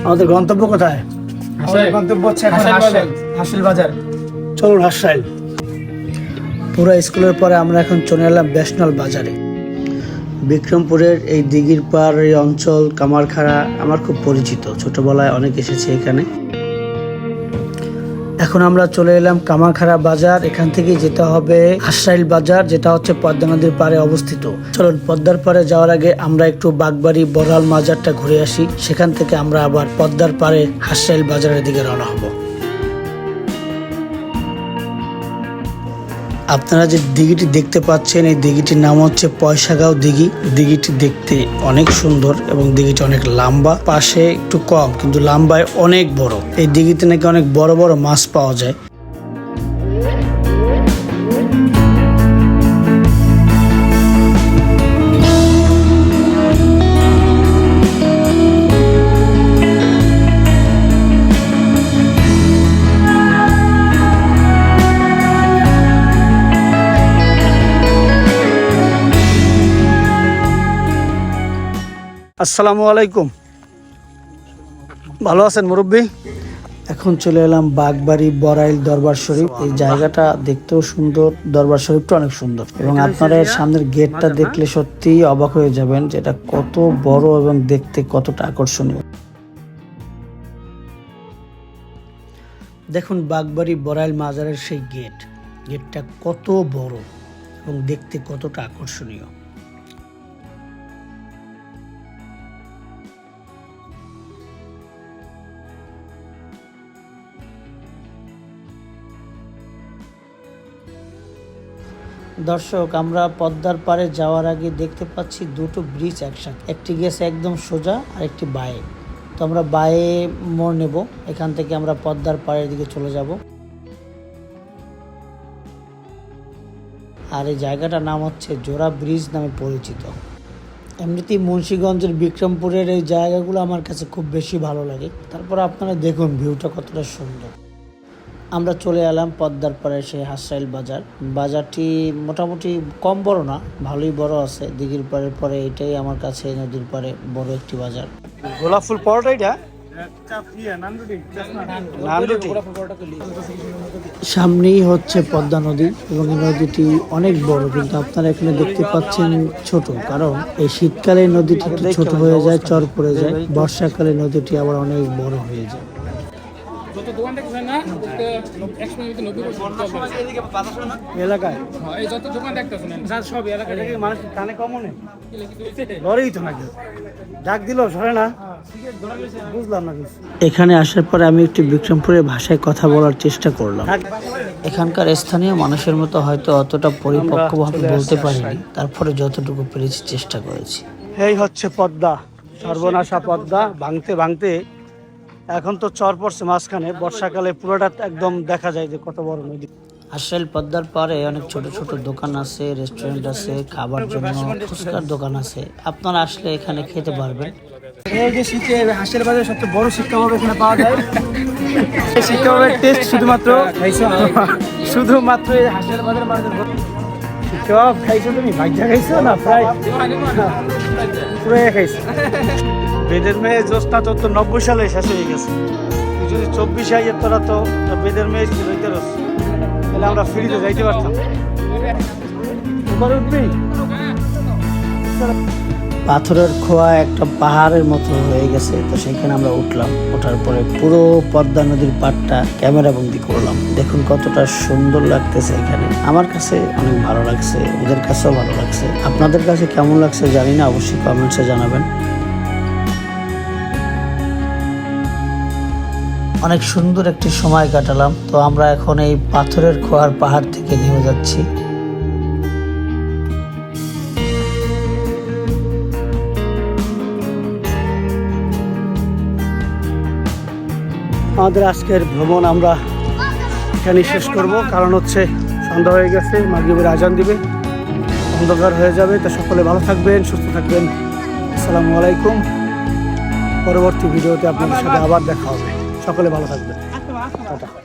আমাদের গন্তব্য কোথায়? আমাদের গন্তব্য হচ্ছে এখন হাসিল বাজার। চলুন হাসিল। পুরো স্কুলের পরে আমরা এখন চলে এলাম ব্যাসনাল বাজারে। বিক্রমপুরের এই দিঘির পাড় এই অঞ্চল কামারখাড়া আমার খুব পরিচিত, ছোটবেলায় অনেক এসেছে এখানে। এখন আমরা চলে এলাম কামারখাড়া বাজার। এখান থেকে যেতে হবে হাসিল বাজার, যেটা হচ্ছে পদ্মা নদীর পাড়ে অবস্থিত। চলুন পদ্মার পাড়ে যাওয়ার আগে আমরা একটু বাগবাড়ি বড়াল মাজারটা ঘুরে আসি, সেখান থেকে আমরা আবার পদ্মার পাড়ে হাসিল বাজারের দিকে রওনা হব। আপনারা যে দিঘিটি দেখতে পাচ্ছেন, এই দিঘিটির নাম হচ্ছে পয়সাগাঁও দিঘি। দিঘিটি দেখতে অনেক সুন্দর এবং দিঘিটি অনেক লম্বা, পাশে একটু কম কিন্তু লম্বায় অনেক বড়। এই দিঘিতে নাকি অনেক বড় বড় মাছ পাওয়া যায়। আসসালামু আলাইকুম, ভালো আছেন মুরব্বী? এখন চলে এলাম বাগবাড়ি বড়াইল দরবার শরীফ। এই জায়গাটা দেখতেও সুন্দর, দরবার শরীফটা অনেক সুন্দর এবং আপনারা এর সামনের গেটটা দেখলে সত্যিই অবাক হয়ে যাবেন যে এটা কত বড় এবং দেখতে কতটা আকর্ষণীয়। দেখুন বাগবাড়ি বড়াইল মাজারের সেই গেটটা কত বড় এবং দেখতে কতটা আকর্ষণীয়। দর্শক, আমরা পদ্মার পাড়ে যাওয়ার আগে দেখতে পাচ্ছি দুটো ব্রিজ একসাথে, একটি গেছে একদম সোজা আর একটি বাঁয়ে। তো আমরা বাঁয়ে মোড় নেব, এখান থেকে আমরা পদ্মার পাড়ের দিকে চলে যাব। আর এই জায়গাটার নাম হচ্ছে জোড়া ব্রিজ নামে পরিচিত। এমনিতেই মুন্সিগঞ্জের বিক্রমপুরের এই জায়গাগুলো আমার কাছে খুব বেশি ভালো লাগে। তারপর আপনারা দেখুন ভিউটা কতটা সুন্দর। আমরা চলে এলাম পদ্মার পাড়ে সেই হাসিল বাজার। বাজারটি মোটামুটি কম বড় না, ভালোই বড় আছে। দিঘির পাড়ের পরে এটাই আমার কাছে নদীর পাড়ে বড় একটি বাজার। গোলাপ ফুল পরোটা এটা সামনেই হচ্ছে পদ্মা নদী এবং এই নদীটি অনেক বড়, কিন্তু আপনারা এখানে দেখতে পাচ্ছেন ছোট, কারণ এই শীতকালে নদীটি একটু ছোট হয়ে যায়, চর পড়ে যায়। বর্ষাকালে নদীটি আবার অনেক বড় হয়ে যায়। এলাকায় মানুষ কানে কমন লড়েই তো নাকি ডাক দিল সরে না, বুঝলাম না কিছু। এখানে আসার পরে আমি একটু বিক্রমপুরের ভাষায় কথা বলার চেষ্টা করলাম। এখানকার স্থানীয় মানুষের মতো হয়তো অতটা পরিপক্কভাবে বলতে পারিনি, তারপরে যতটুকু পেরেছি চেষ্টা করেছি। এই হচ্ছে পদ্মা, সর্বনাশা পদ্মা। ভাঙতে ভাঙতে এখন তো চর পড়ছে মাঝখানে, বর্ষাকালে পুরোটা একদম দেখা যায় যে কত বড় নদী। হাসিল পদ্মার পাড়ে অনেক ছোট ছোট দোকান আছে, রেস্টুরেন্ট আছে, খাবার জন্য ফুচকার দোকান আছে। আপনারা আসলে এখানে খেতে পারবেন। এই যে শীতে হাসিল বাজারে সবচেয়ে বড় শিক্ষা ভাবে এখানে পাওয়া যায়। এই শিক্ষা ভাবের টেস্ট শুধুমাত্র এই হাসিল বাজারের মানুষের শিক্ষা ভাব খাইছো। তুমি ভাজ্যা খাইছো না প্রায় পুরো খাইছো? বেদের মেয়ে জ্যোৎস্না তো 90 সালে শেষ হয়ে গেছে। তুই যদি 24 হাজার তোরা তো বেদের মেয়ে ছিল তাহলে আমরা ফ্রিতে যাইতে পারতাম। পাথরের খোয়া একটা পাহাড়ের মতো হয়ে গেছে, তো সেখানে আমরা উঠলাম। ওঠার পরে পুরো পদ্মা নদীর পাড়টা ক্যামেরা বন্দি করলাম। দেখুন কতটা সুন্দর লাগতেছে এখানে। আমার কাছে অনেক ভালো লাগছে, ওদের কাছেও ভালো লাগছে। আপনাদের কাছে কেমন লাগছে জানি না, অবশ্যই কমেন্টসে জানাবেন। অনেক সুন্দর একটি সময় কাটালাম। তো আমরা এখন এই পাথরের খোয়ার পাহাড় থেকে নেমে যাচ্ছি। আমাদের আজকের ভ্রমণ আমরা এখানে শেষ করব, কারণ হচ্ছে সন্ধ্যা হয়ে গেছে, মাগরিবের আজান দিবে, অন্ধকার হয়ে যাবে। তো সকলে ভালো থাকবেন, সুস্থ থাকবেন। আসসালামু আলাইকুম। পরবর্তী ভিডিওতে আপনাদের সাথে আবার দেখা হবে। সকলে ভালো থাকবেন। টাটা।